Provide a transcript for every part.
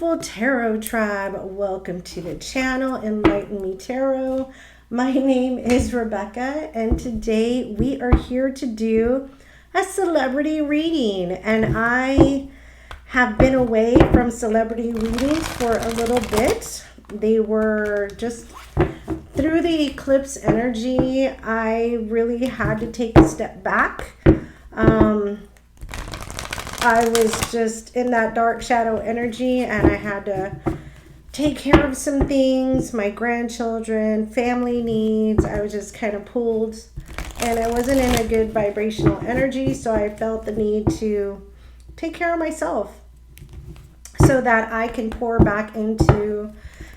beautiful tarot tribe. Welcome to the channel, Enlighten Me Tarot. My name is Rebecca, and today we are here to do a celebrity reading. And I have been away from celebrity readings for a little bit. They were just through the eclipse energy. I really had to take a step back. I was just in that dark shadow energy, and I had to take care of some things, my grandchildren, family needs. I was just kind of pulled, and I wasn't in a good vibrational energy, so I felt the need to take care of myself so that I can pour back into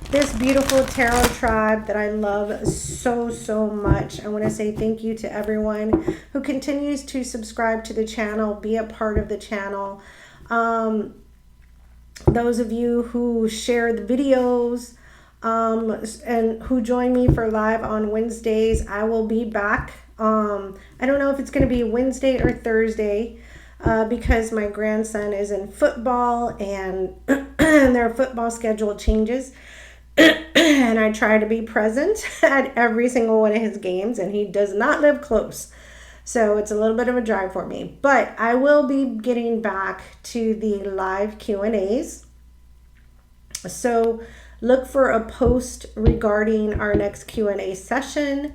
this beautiful tarot tribe that I love so much. I want to say thank you to everyone who continues to subscribe to the channel, be a part of the channel. Those of you who share the videos and who join me for live on Wednesdays, I will be back. I don't know if it's going to be Wednesday or Thursday because my grandson is in football and their football schedule changes. And I try to be present at every single one of his games, and he does not live close. So it's a little bit of a drive for me. But I will be getting back to the live Q&As. So look for a post regarding our next Q&A session.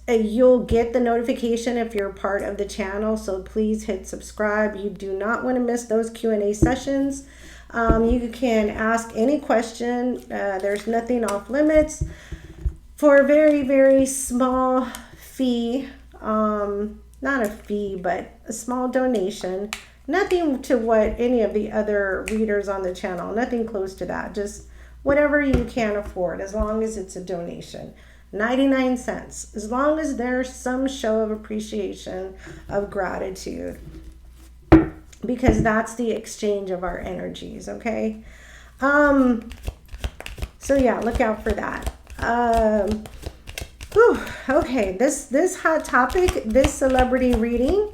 You'll get the notification if you're part of the channel. So please hit subscribe. You do not want to miss those Q&A sessions. You can ask any question. There's nothing off limits for a very small fee. Not a fee, but a small donation. Nothing to what any of the other readers on the channel, nothing close to that. Just whatever you can afford, as long as it's a donation. 99 cents, as long as there's some show of appreciation, of gratitude. Because that's the exchange of our energies, okay? So yeah, look out for that. Okay, this hot topic, this celebrity reading,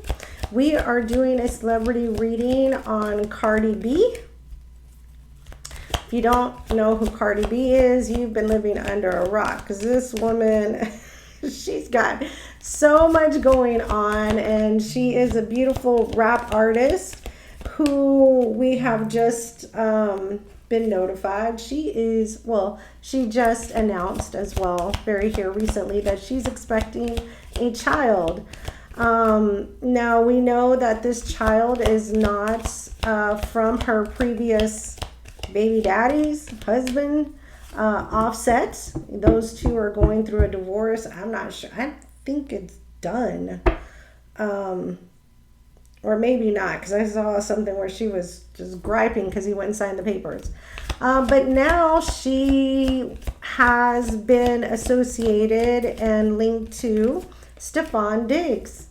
we are doing a celebrity reading on Cardi B. If you don't know who Cardi B is, you've been living under a rock, because this woman, she's got so much going on, and she is a beautiful rap artist who we have just been notified. She just announced as well, very here recently, that she's expecting a child. Now we know that this child is not from her previous baby daddy's husband, Offset. Those two are going through a divorce. I'm not sure. I think it's done. Or maybe not, because I saw something where she was just griping because he wouldn't sign the papers. But now she has been associated and linked to Stefon Diggs.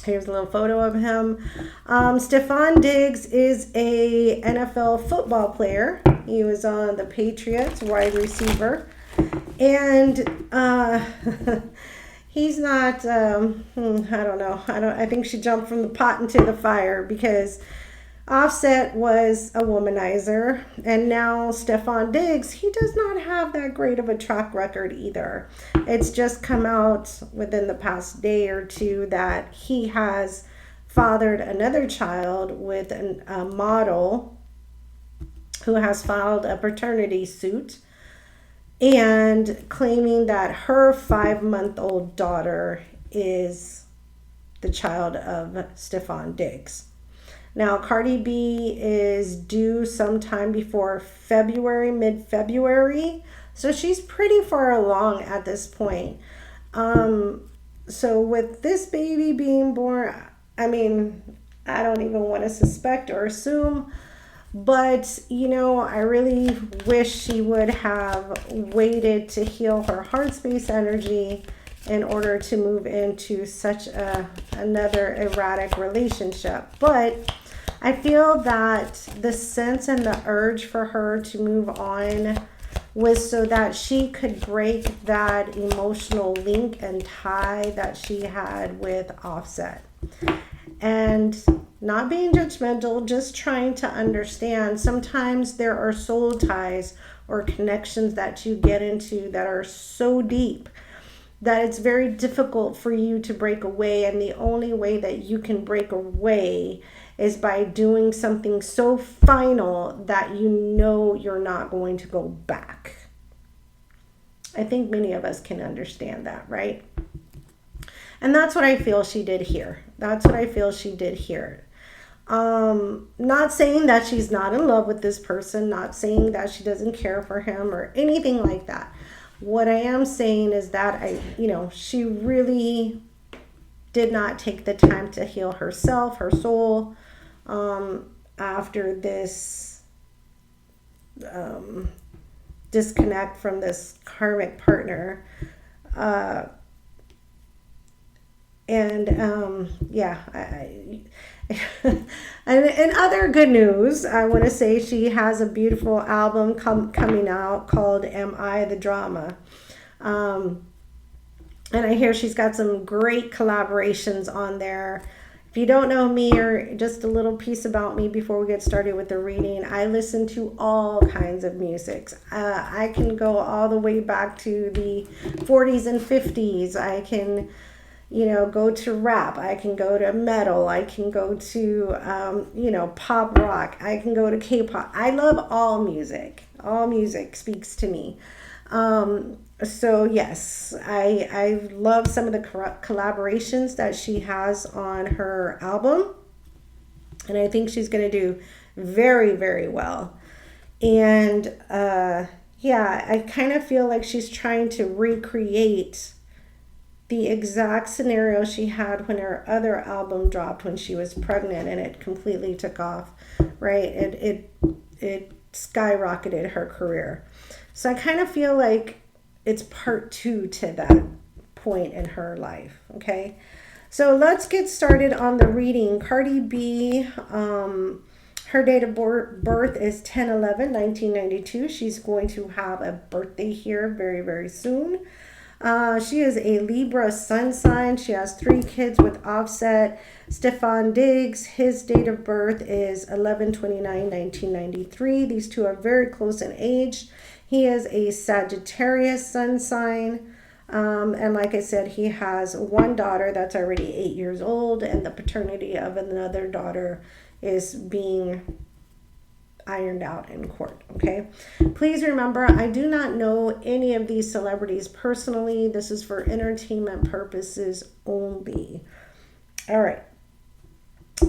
Here's a little photo of him. Stefon Diggs is a NFL football player. He was on the Patriots, wide receiver. And he's not, I don't know. I think she jumped from the pot into the fire, because Offset was a womanizer, and now Stefon Diggs, he does not have that great of a track record either. It's just come out within the past day or two that he has fathered another child with a model who has filed a paternity suit and claiming that her 5-month-old daughter is the child of Stefon Diggs. Now, Cardi B is due sometime before February, mid-February. So she's pretty far along at this point. So with this baby being born, I mean, I don't even want to suspect or assume. But, you know, I really wish she would have waited to heal her heart space energy in order to move into such another erratic relationship. But I feel that the sense and the urge for her to move on was so that she could break that emotional link and tie that she had with Offset. And not being judgmental, just trying to understand. Sometimes there are soul ties or connections that you get into that are so deep that it's very difficult for you to break away. And the only way that you can break away is by doing something so final that you know you're not going to go back. I think many of us can understand that, right? And that's what I feel she did here. That's what I feel she did here. Not saying that she's not in love with this person, not saying that she doesn't care for him or anything like that. What I am saying is that she really did not take the time to heal herself, her soul, after this disconnect from this karmic partner. And in other good news, I want to say she has a beautiful album coming out called Am I the Drama? And I hear she's got some great collaborations on there. If you don't know me, or just a little piece about me before we get started with the reading, I listen to all kinds of music. I can go all the way back to the 40s and 50s. I can go to rap, I can go to metal, I can go to, pop rock, I can go to K-pop. I love all music. All music speaks to me. So yes, I love some of the collaborations that she has on her album. And I think she's going to do very, very well. And I kind of feel like she's trying to recreate the exact scenario she had when her other album dropped when she was pregnant, and it completely took off, right? It skyrocketed her career. So I kind of feel like it's part 2 to that point in her life, okay? So let's get started on the reading. Cardi B, her date of birth is 10/11/1992. She's going to have a birthday here very, very soon. She is a Libra sun sign. She has 3 kids with Offset. Stefon Diggs, his date of birth is 11/29/1993. These two are very close in age. He is a Sagittarius sun sign. And like I said, he has 1 daughter that's already 8 years old, and the paternity of another daughter is being ironed out in court. Okay, please remember, I do not know any of these celebrities personally. This is for entertainment purposes only. All right,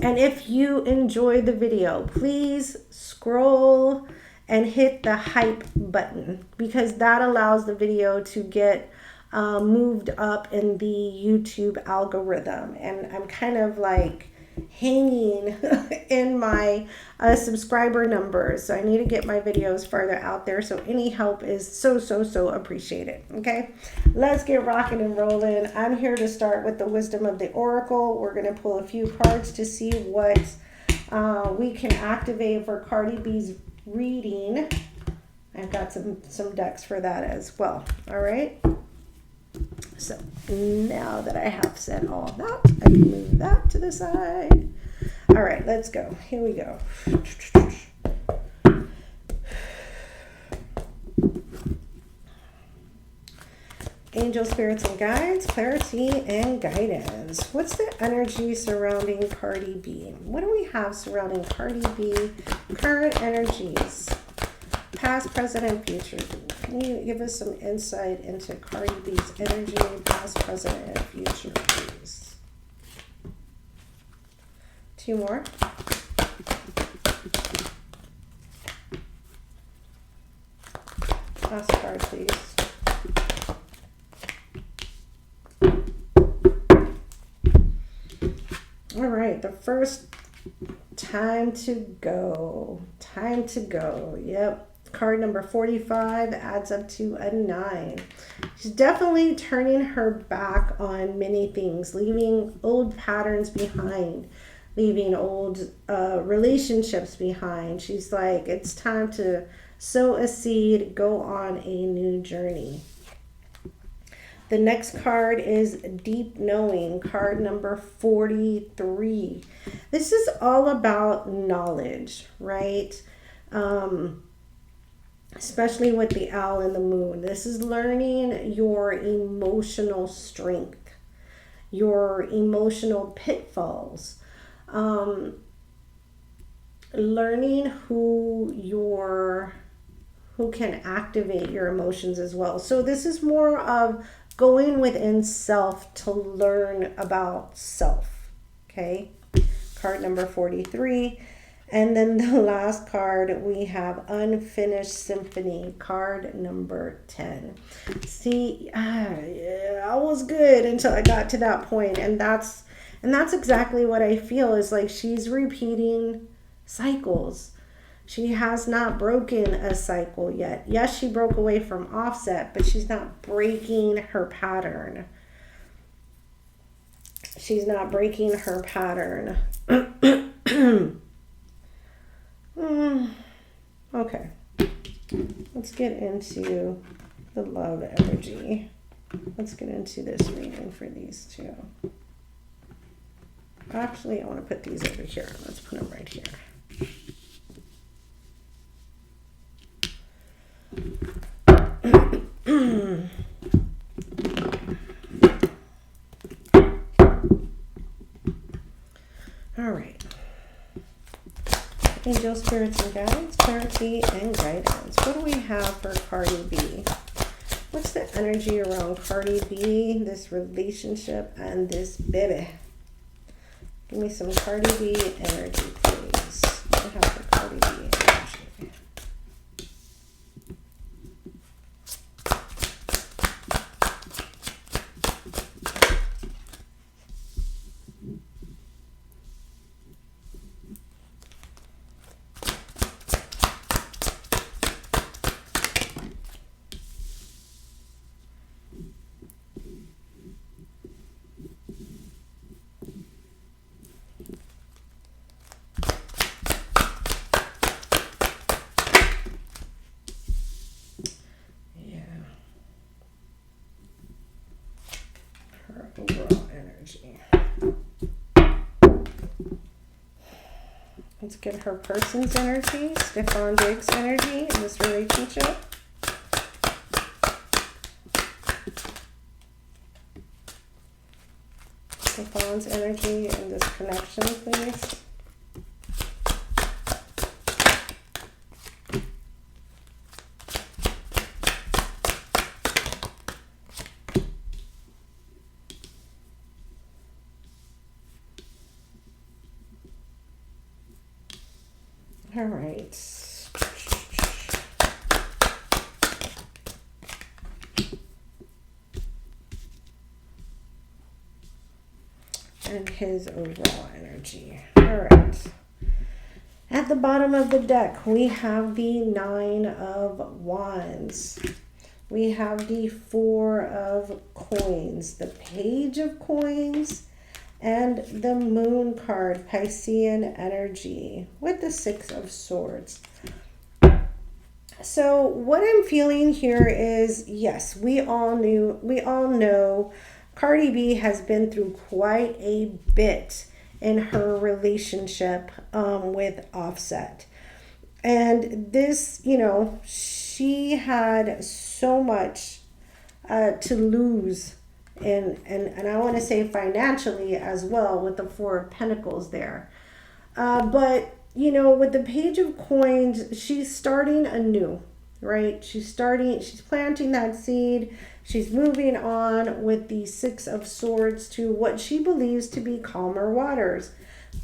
and if you enjoyed the video, please scroll and hit the hype button, because that allows the video to get moved up in the YouTube algorithm. And I'm kind of like hanging in my subscriber numbers, so I need to get my videos farther out there. So any help is so appreciated. Okay, let's get rocking and rolling. I'm here to start with the wisdom of the oracle. We're going to pull a few cards to see what we can activate for Cardi B's reading. I've got some decks for that as well. All right, so now that I have said all that, I can move that to the side. All right, let's go. Here we go. Angel, spirits, and guides, clarity and guidance. What's the energy surrounding Cardi B? What do we have surrounding Cardi B? Current energies. Past, present, and future. Can you give us some insight into Cardi B's energy, past, present, and future, please? 2 more. Last card, please. All right, the first time to go. Time to go. Yep. Card number 45 adds up to a 9. She's definitely turning her back on many things, leaving old patterns behind, leaving old relationships behind. She's like, it's time to sow a seed, go on a new journey. The next card is Deep Knowing, card number 43. This is all about knowledge, right? Especially with the owl and the moon. This is learning your emotional strength, your emotional pitfalls, learning who can activate your emotions as well. So this is more of going within self to learn about self. Okay, card number 43. And then the last card, we have Unfinished Symphony, card number 10. See, I was good until I got to that point, and that's exactly what I feel is like she's repeating cycles. She has not broken a cycle yet. Yes, she broke away from Offset, but she's not breaking her pattern. She's not breaking her pattern. Okay, let's get into the love energy. Let's get into this reading for these two. Actually, I want to put these over here. Let's put them right here. All right. Angel, spirits, and guides, clarity, and guidance. What do we have for Cardi B? What's the energy around Cardi B, this relationship, and this baby? Give me some Cardi B energy, please. What do we have for Cardi B energy? Overall energy. Let's get her person's energy, Stefon Diggs' energy in this relationship. Stefon's energy in this connection, please. All right. And his overall energy. All right. At the bottom of the deck, we have the Nine of Wands. We have the Four of Coins, the Page of Coins, and the Moon card, Piscean energy, with the Six of Swords. So what I'm feeling here is, yes, we all know Cardi B has been through quite a bit in her relationship with Offset. And this, she had so much to lose. And I want to say financially as well with the Four of Pentacles there. But, with the Page of Coins, she's starting anew, right? She's planting that seed. She's moving on with the Six of Swords to what she believes to be calmer waters.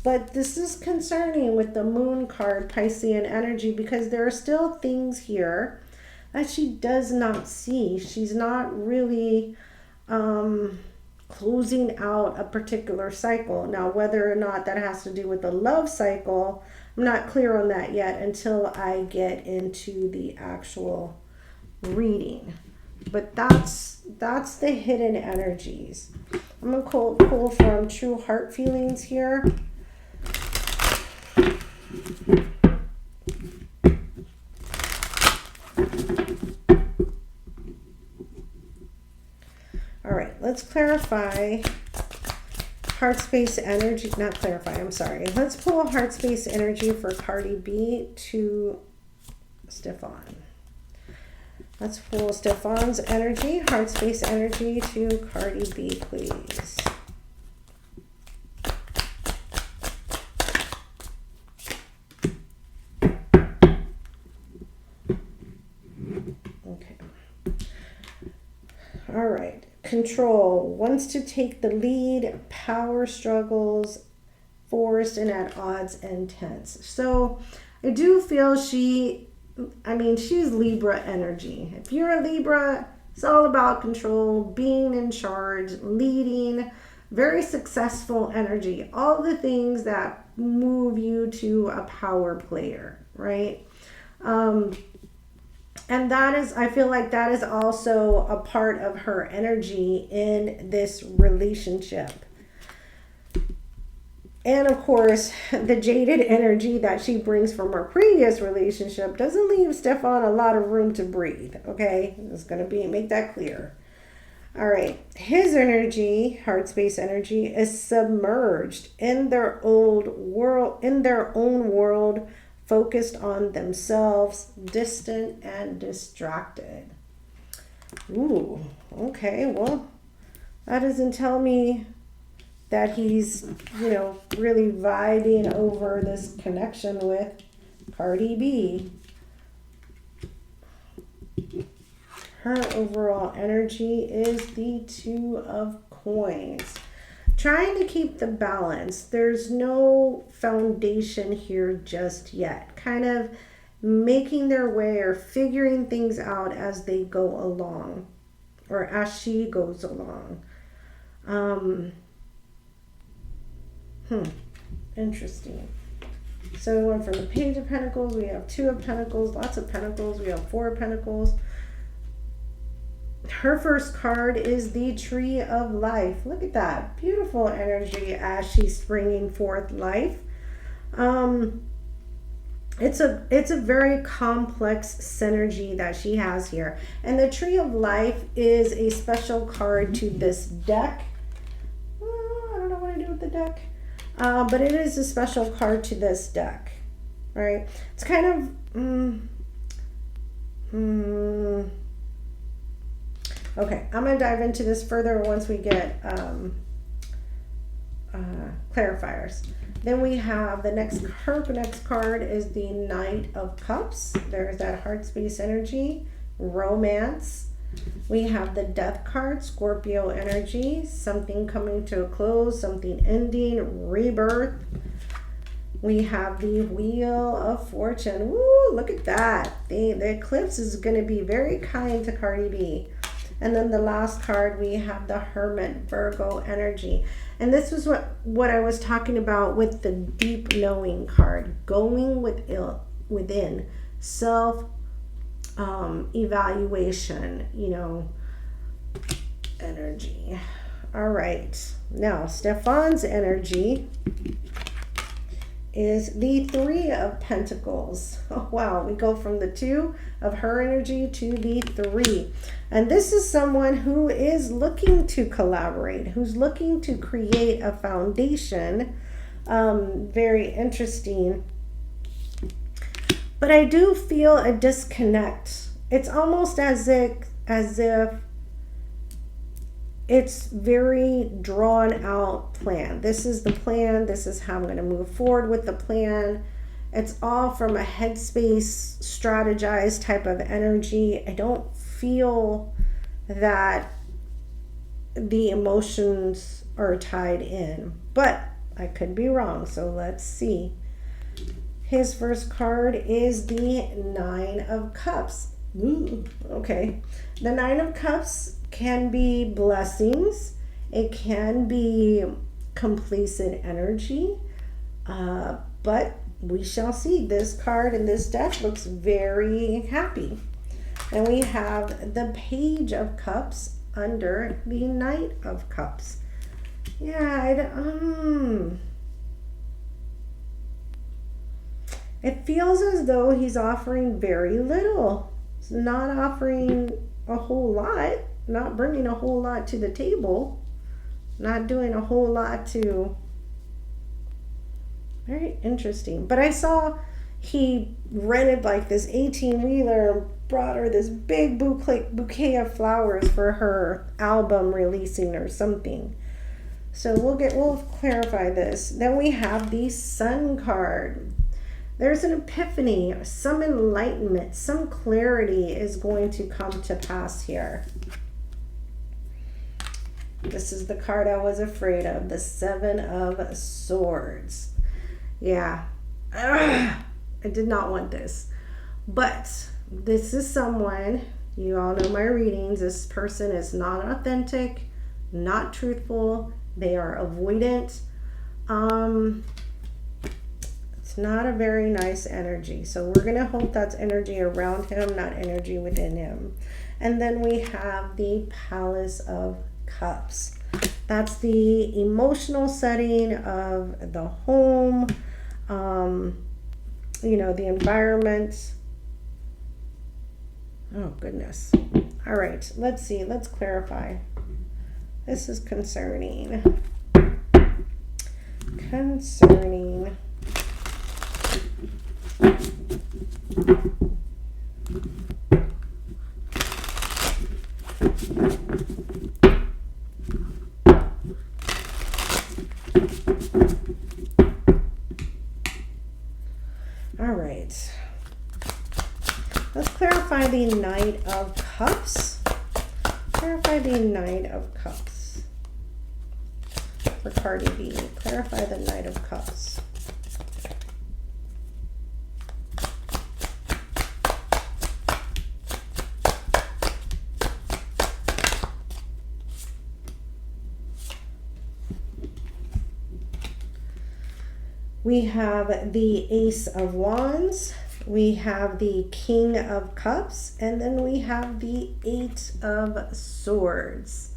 But this is concerning with the Moon card, Piscean energy, because there are still things here that she does not see. She's not really closing out a particular cycle. Now, whether or not that has to do with the love cycle, I'm not clear on that yet until I get into the actual reading. But that's the hidden energies. I'm going to pull from True Heart Feelings here. All right, let's clarify heart space energy, not clarify, I'm sorry. Let's pull heart space energy for Cardi B to Stefon. Let's pull Stefon's energy, heart space energy to Cardi B, please. Okay. All right. Control wants to take the lead, power struggles, forced and at odds and tense. So I do feel she's Libra energy. If you're a Libra, it's all about control, being in charge, leading, very successful energy, all the things that move you to a power player, right? And that is, I feel like that is also a part of her energy in this relationship. And of course, the jaded energy that she brings from her previous relationship doesn't leave Stefon a lot of room to breathe, okay? It's going to make that clear. All right. His energy, heart space energy, is submerged in their own world, focused on themselves, distant and distracted. Ooh, okay. Well, that doesn't tell me that he's, really vibing over this connection with Cardi B. Her overall energy is the Two of Coins. Trying to keep the balance. There's no foundation here just yet. Kind of making their way or figuring things out as they go along, or as she goes along. Interesting. So we went from the Page of Pentacles, we have Two of Pentacles, lots of Pentacles, we have Four of Pentacles. Her first card is the Tree of Life. Look at that. Beautiful energy as she's springing forth life. It's a very complex synergy that she has here. And the Tree of Life is a special card to this deck. I don't know what I do with the deck. But it is a special card to this deck. Right? It's kind of... Okay, I'm going to dive into this further once we get clarifiers. Then we have her next card is the Knight of Cups. There's that heart space energy, romance. We have the Death card, Scorpio energy, something coming to a close, something ending, rebirth. We have the Wheel of Fortune. Woo, look at that. The eclipse is going to be very kind to Cardi B. And then the last card, we have the Hermit, Virgo energy. And this was what I was talking about with the Deep Knowing card. Going within, self evaluation, energy. All right. Now, Stefon's energy is the Three of Pentacles. Oh, wow. We go from the Two of her energy to the Three. And this is someone who is looking to collaborate, who's looking to create a foundation. Very interesting. But I do feel a disconnect. It's almost as if it's very drawn out plan. This is the plan. This is how I'm going to move forward with the plan. It's all from a headspace, strategized type of energy. I don't feel that the emotions are tied in, but I could be wrong. So let's see. His first card is the Nine of Cups. Ooh, okay. The Nine of Cups can be blessings. It can be complacent energy. But we shall see. This card in this deck looks very happy. And we have the Page of Cups under the Knight of Cups. Yeah, it feels as though he's offering very little. He's not offering a whole lot. not bringing a whole lot to the table, not doing a whole lot to. Very interesting. But I saw he rented like this 18-wheeler and brought her this big bouquet of flowers for her album releasing or something. So we'll clarify this. Then we have the Sun card. There's an epiphany, some enlightenment, some clarity is going to come to pass here. This is the card I was afraid of, the Seven of Swords. Yeah, I did not want this. But this is someone, you all know my readings, this person is not authentic, not truthful, they are avoidant. It's not a very nice energy. So we're going to hope that's energy around him, not energy within him. And then we have the Palace of Cups. That's the emotional setting of the home, you know, the environment. Oh, goodness. All right, let's see. Let's clarify. This is concerning. Concerning. All right. Let's clarify the Knight of Cups. Clarify the Knight of Cups. For Cardi B. Clarify the Knight of Cups. We have the Ace of Wands, we have the King of Cups, and then we have the Eight of Swords.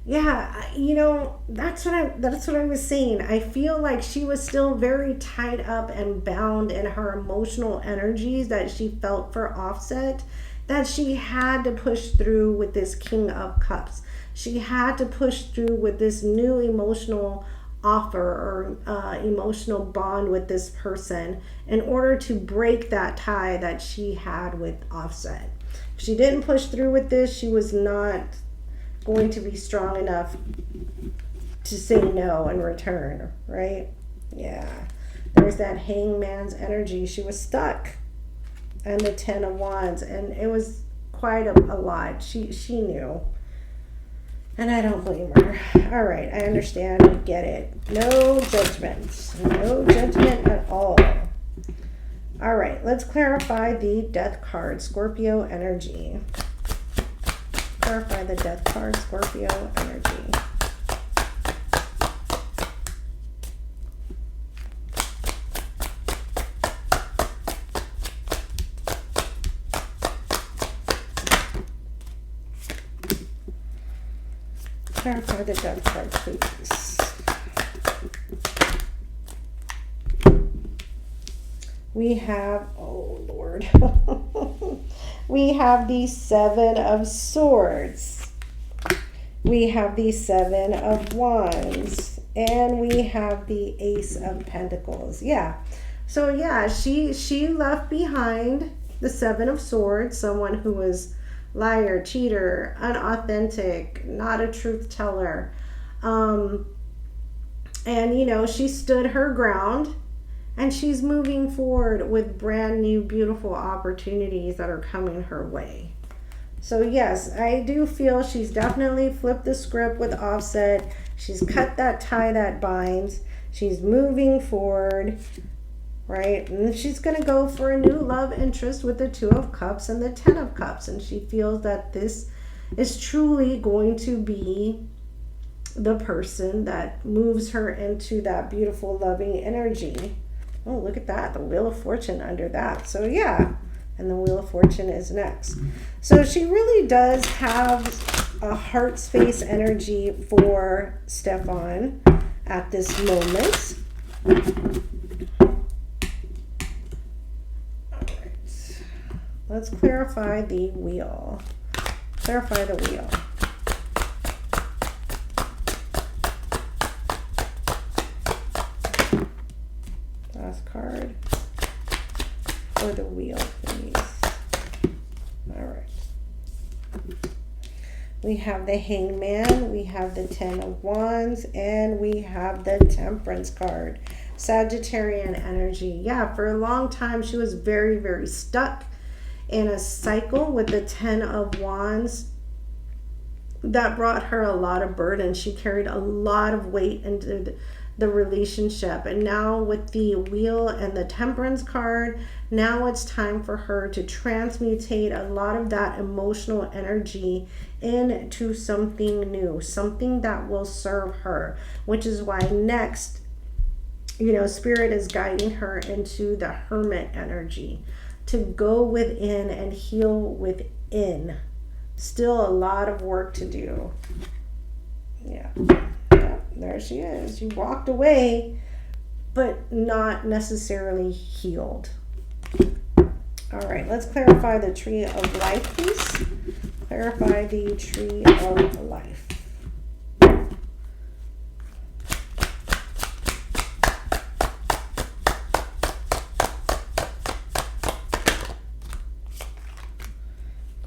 Yeah, you know, that's what I was saying. I feel like she was still very tied up and bound in her emotional energies that she felt for Offset, that she had to push through with this King of Cups. She had to push through with this new emotional offer or emotional bond with this person in order to break that tie that she had with Offset. If she didn't push through with this, she was not going to be strong enough to say no in return, right? Yeah, there's that Hangman's energy. She was stuck, and the Ten of Wands, and it was quite a lot. She knew. And I don't blame her. All right, I understand. We get it. No judgment. No judgment at all. All right, let's clarify the Death card, Scorpio energy. Clarify the Death card, Scorpio energy. Clarify the Death card, please. We have, oh Lord, we have the Seven of Swords. We have the Seven of Wands. And we have the Ace of Pentacles. Yeah. So yeah, she left behind the Seven of Swords, someone who was liar, cheater, unauthentic, not a truth teller. And, you know, she stood her ground and she's moving forward with brand new, beautiful opportunities that are coming her way. So yes, I do feel she's definitely flipped the script with Offset. She's cut that tie that binds. She's moving forward. Right, and she's going to go for a new love interest with the Two of Cups and the Ten of Cups, and she feels that this is truly going to be the person that moves her into that beautiful, loving energy. Oh, look at that, the Wheel of Fortune under that. So yeah, and the Wheel of Fortune is next. So she really does have a heart space energy for Stefon at this moment. Let's clarify the wheel. Clarify the wheel. Last card for the wheel, please. All right. We have the Hangman, we have the Ten of Wands, and we have the Temperance card. Sagittarian energy. Yeah, for a long time she was very, very stuck in a cycle with the Ten of Wands. That brought her a lot of burden. She carried a lot of weight into the relationship. And now with the Wheel and the Temperance card, now it's time for her to transmutate a lot of that emotional energy into something new, something that will serve her, which is why next, you know, Spirit is guiding her into the Hermit energy, to go within and heal within. Still a lot of work to do. Yeah. There she is. She walked away, but not necessarily healed. All right, let's clarify the Tree of Life, please. Clarify the Tree of Life.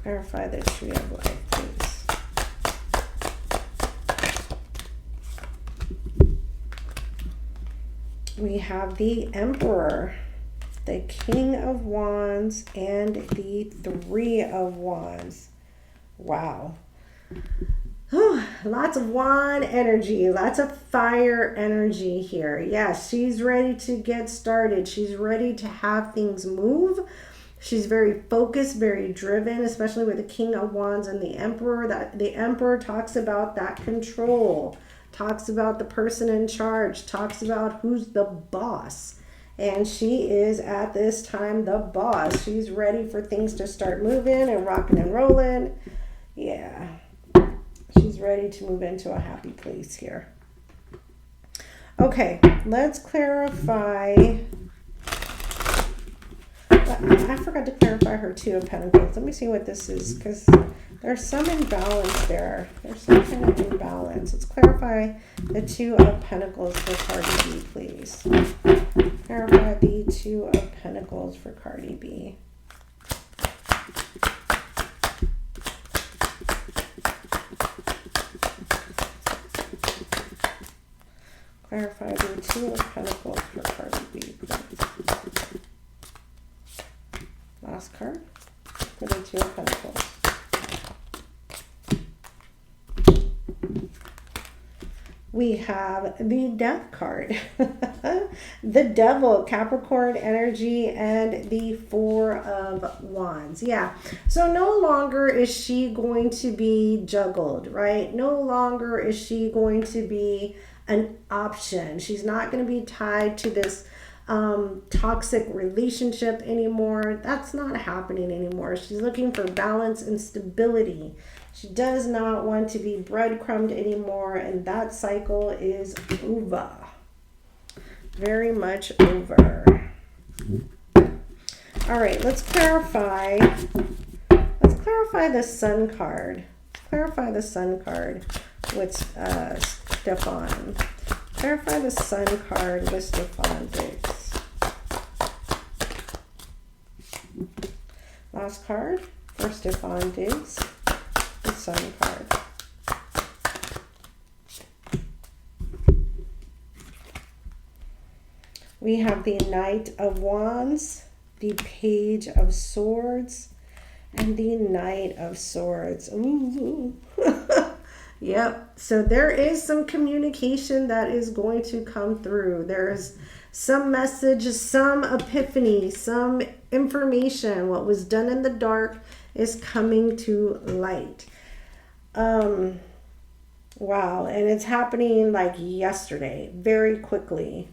Clarify the Tree of Life, please. We have the Emperor, the King of Wands, and the Three of Wands. Wow. Lots of wand energy, lots of fire energy here. Yes, she's ready to get started. She's ready to have things move. She's very focused, very driven, especially with the King of Wands and the Emperor. That the Emperor talks about that control, talks about the person in charge, talks about who's the boss. And she is at this time the boss. She's ready for things to start moving and rocking and rolling. Yeah. She's ready to move into a happy place here. Okay, let's clarify. I forgot to clarify her Two of Pentacles. Let me see what this is, because there's some imbalance there. There's some kind of imbalance. Let's clarify the Two of Pentacles for Cardi B, please. Clarify the Two of Pentacles for Cardi B. Clarify the Two of Pentacles for Cardi B, please. Last card for the Two of Pentacles. We have the Death card, the Devil, Capricorn energy, and the Four of Wands. Yeah, so no longer is she going to be juggled, right? No longer is she going to be an option. She's not going to be tied to this toxic relationship anymore. That's not happening anymore. She's looking for balance and stability. She does not want to be breadcrumbed anymore, and that cycle is over. Very much over. All right, let's clarify. Let's clarify the Sun card. Let's clarify the Sun card with Stefon. Clarify the Sun card with Stefon Diggs. Last card for Stefon Diggs, the Sun card. We have the Knight of Wands, the Page of Swords, and the Knight of Swords. Ooh. Yep. So there is some communication that is going to come through. There's some message, some epiphany, some information. What was done in the dark is coming to light. Wow. And it's happening like yesterday, very quickly.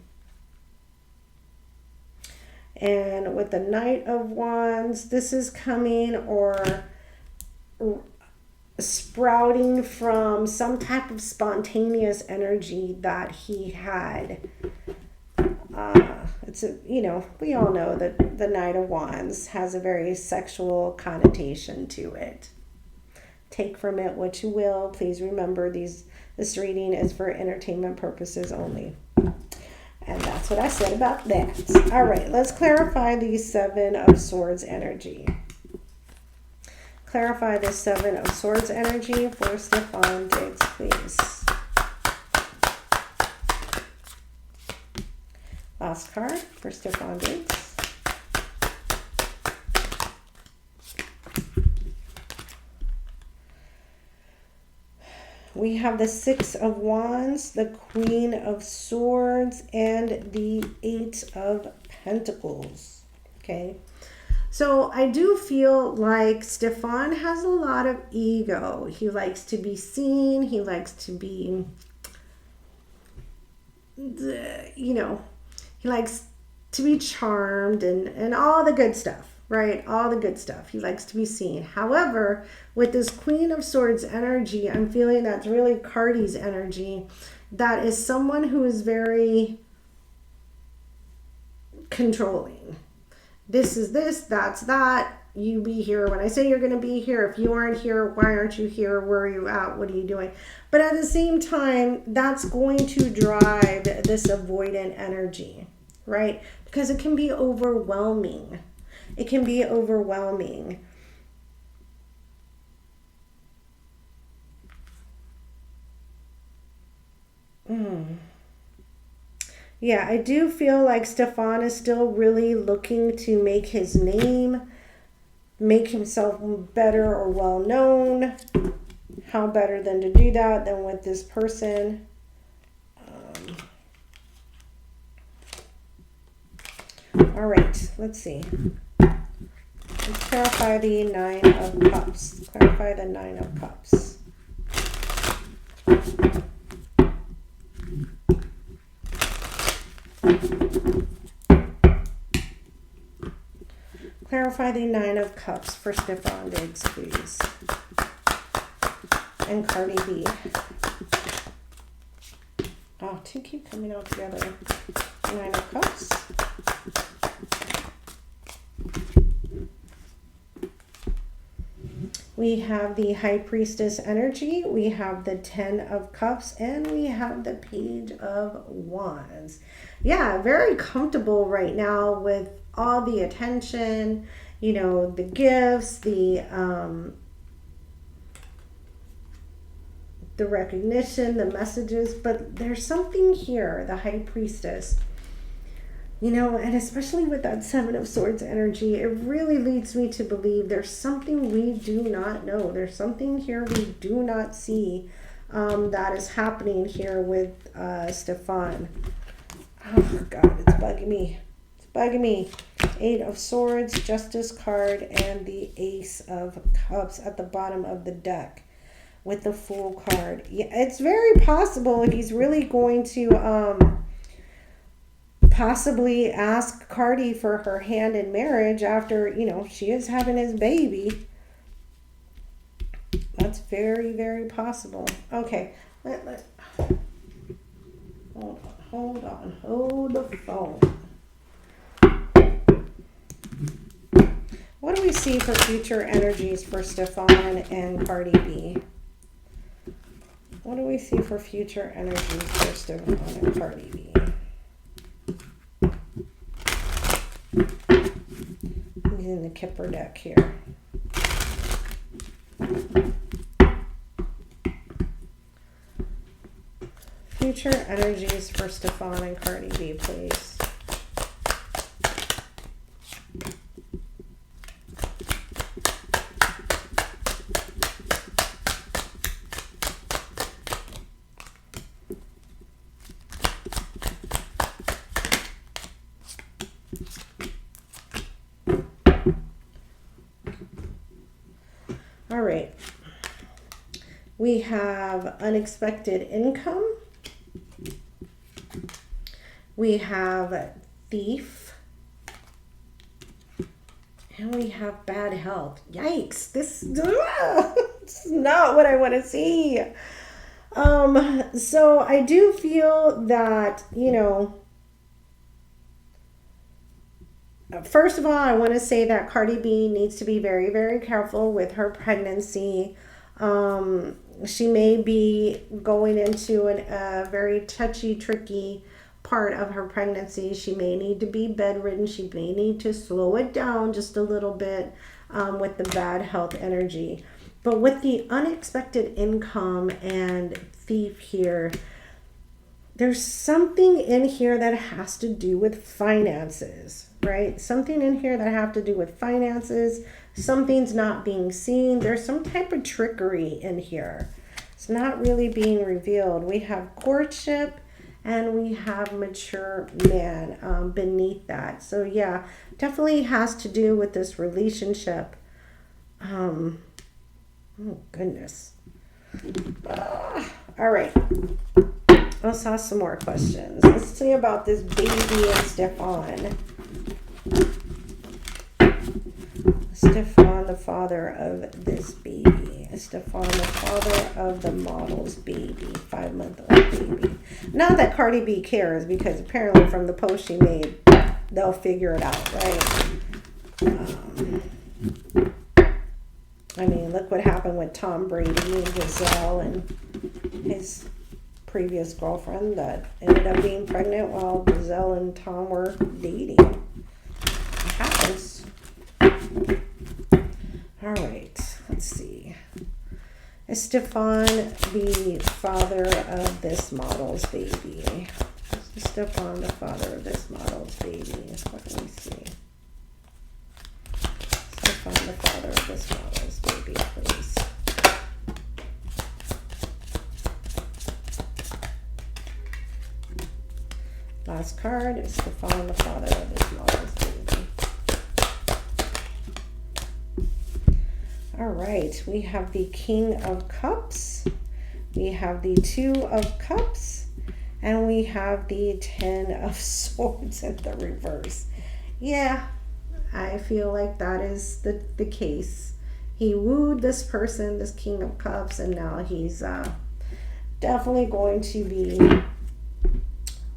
And with the Knight of Wands, this is coming or sprouting from some type of spontaneous energy that he had. It's a, you know, we all know that the Knight of Wands has a very sexual connotation to it. Take from it what you will. Please remember this reading is for entertainment purposes only. And that's what I said about that. All right, let's clarify the Seven of Swords energy. Clarify the Seven of Swords energy for Stefon Diggs, please. Last card for Stefon Diggs. We have the Six of Wands, the Queen of Swords, and the Eight of Pentacles. Okay. So I do feel like Stefon has a lot of ego. He likes to be seen. He likes to be, you know, he likes to be charmed and all the good stuff, right? All the good stuff. He likes to be seen. However, with this Queen of Swords energy, I'm feeling that's really Cardi's energy. That is someone who is very controlling. This is this, that's that. You be here when I say you're going to be here. If you aren't here, why aren't you here? Where are you at? What are you doing? But at the same time, that's going to drive this avoidant energy, right? Because it can be overwhelming. It can be overwhelming. Yeah, I do feel like Stefon is still really looking to make his name, make himself better or well known. How better than to do that than with this person? All right, let's see. Let's clarify the Nine of Cups. Clarify the Nine of Cups. Clarify the Nine of Cups for Stefon Diggs, please. And Cardi B. Oh, two keep coming out together. Nine of Cups. We have the High Priestess energy. We have the Ten of Cups. And we have the Page of Wands. Yeah, very comfortable right now with all the attention, you know, the gifts, the recognition, the messages. But there's something here, the High Priestess. You know, and especially with that Seven of Swords energy, it really leads me to believe there's something we do not know. There's something here we do not see that is happening here with Stefon. Oh, God, it's bugging me. It's bugging me. Eight of Swords, Justice card, and the Ace of Cups at the bottom of the deck with the Fool card. Yeah, it's very possible he's really going to possibly ask Cardi for her hand in marriage after, you know, she is having his baby. That's very, very possible. Okay. Hold the phone. What do we see for future energies for Stefon and Cardi B? What do we see for future energies for Stefon and Cardi B? Using the Kipper deck here. Future energies for Stefon and Cardi B, please. All right. We have unexpected income. We have thief. And we have bad health. Yikes. This is not what I want to see. So I do feel that, you know, first of all, I want to say that Cardi B needs to be very, very careful with her pregnancy. She may be going into a very touchy, tricky part of her pregnancy. She may need to be bedridden. She may need to slow it down just a little bit with the bad health energy. But with the unexpected income and thief here, there's something in here that has to do with finances, right? Something in here that have to do with finances. Something's not being seen. There's some type of trickery in here. It's not really being revealed. We have courtship and we have mature man beneath that. So yeah, definitely has to do with this relationship. Oh goodness. All right. Let's ask some more questions. Let's see about this baby and Stefon. Stefon, the father of this baby. Stefon, the father of the model's baby. 5-month-old baby. Not that Cardi B cares, because apparently from the post she made, they'll figure it out, right? I mean, look what happened with Tom Brady and Giselle and his previous girlfriend that ended up being pregnant while Giselle and Tom were dating. It happens. All right, let's see. Is Stefon the father of this model's baby? Is Stefon the father of this model's baby? Let me see. Stefon the father of this model's baby, please. Last card is Stefon, the father of this model's baby. All right, we have the King of Cups, we have the 2 of Cups, and we have the 10 of Swords in the reverse. Yeah, I feel like that is the case. He wooed this person, this King of Cups, and now he's definitely going to be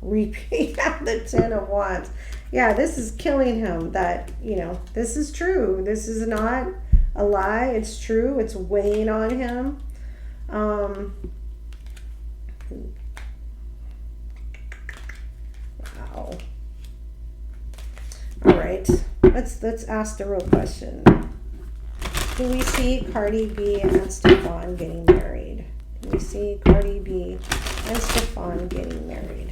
repeat the 10 of Wands. Yeah, this is killing him. That, you know, this is true. This is not a lie. It's true. It's weighing on him. Wow. All right. Let's ask the real question. Do we see Cardi B and Stefon getting married? Do we see Cardi B and Stefon getting married?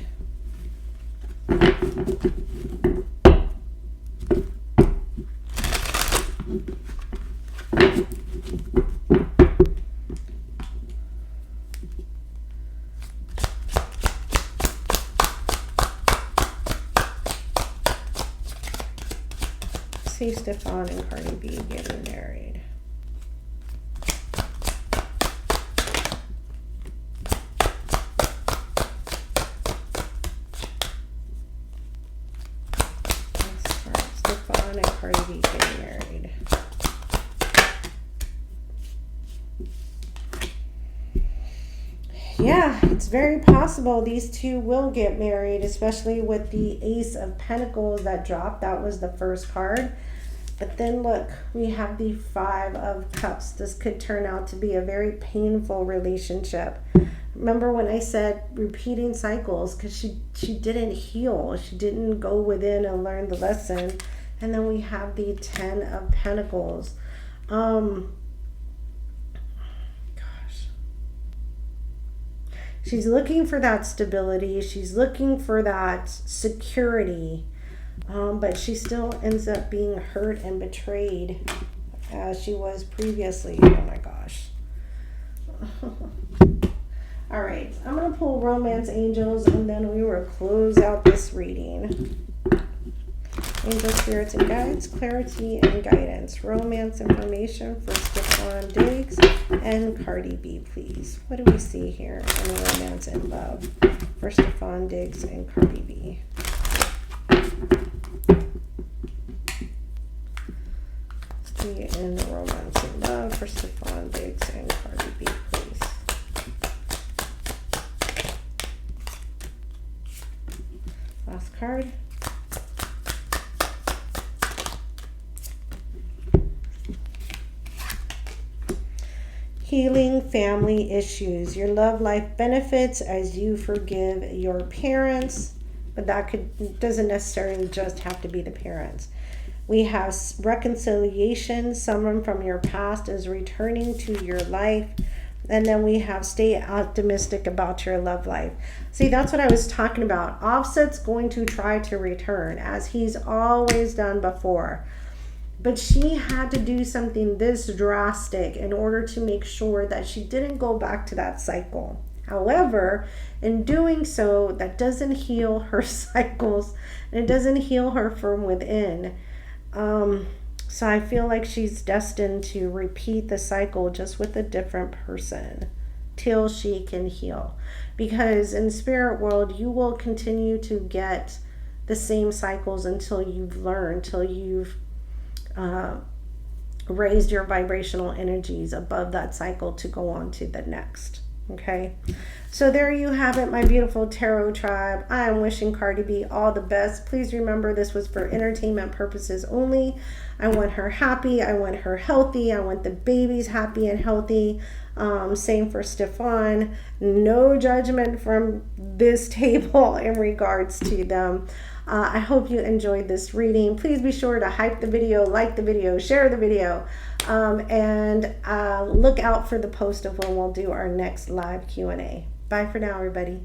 See Stefon and Cardi B getting married. Stefon and Cardi B getting married. Yeah, it's very possible these two will get married, especially with the Ace of Pentacles that dropped. That was the first card. But then look, we have the 5 of Cups. This could turn out to be a very painful relationship. Remember when I said repeating cycles, because she didn't heal. She didn't go within and learn the lesson. And then we have the 10 of Pentacles. She's looking for that stability. She's looking for that security. But she still ends up being hurt and betrayed as she was previously. Oh my gosh. All right. I'm going to pull Romance Angels and then we will close out this reading. Angel, spirits, and guides, clarity and guidance. Romance information for Stefon Diggs and Cardi B, please. What do we see here in romance and love for Stefon Diggs and Cardi B? See in romance and love for Stefon Diggs and Cardi B, please. Last card. Healing family issues. Your love life benefits as you forgive your parents. but doesn't necessarily just have to be the parents. We have reconciliation. Someone from your past is returning to your life. And then we have stay optimistic about your love life. See, that's what I was talking about. Offset's going to try to return, as he's always done before. But she had to do something this drastic in order to make sure that she didn't go back to that cycle. However, in doing so, that doesn't heal her cycles, and it doesn't heal her from within. So I feel like she's destined to repeat the cycle just with a different person till she can heal. Because in the spirit world, you will continue to get the same cycles until you've learned, till you've raised your vibrational energies above that cycle to go on to the next. Okay, so there you have it, my beautiful tarot tribe. I am wishing Cardi B all the best. Please remember, this was for entertainment purposes only. I want her happy. I want her healthy. I want the babies happy and healthy. Same for Stefon. No judgment from this table in regards to them. I hope you enjoyed this reading. Please be sure to hype the video, like the video, share the video, and look out for the post of when we'll do our next live Q&A. Bye for now, everybody.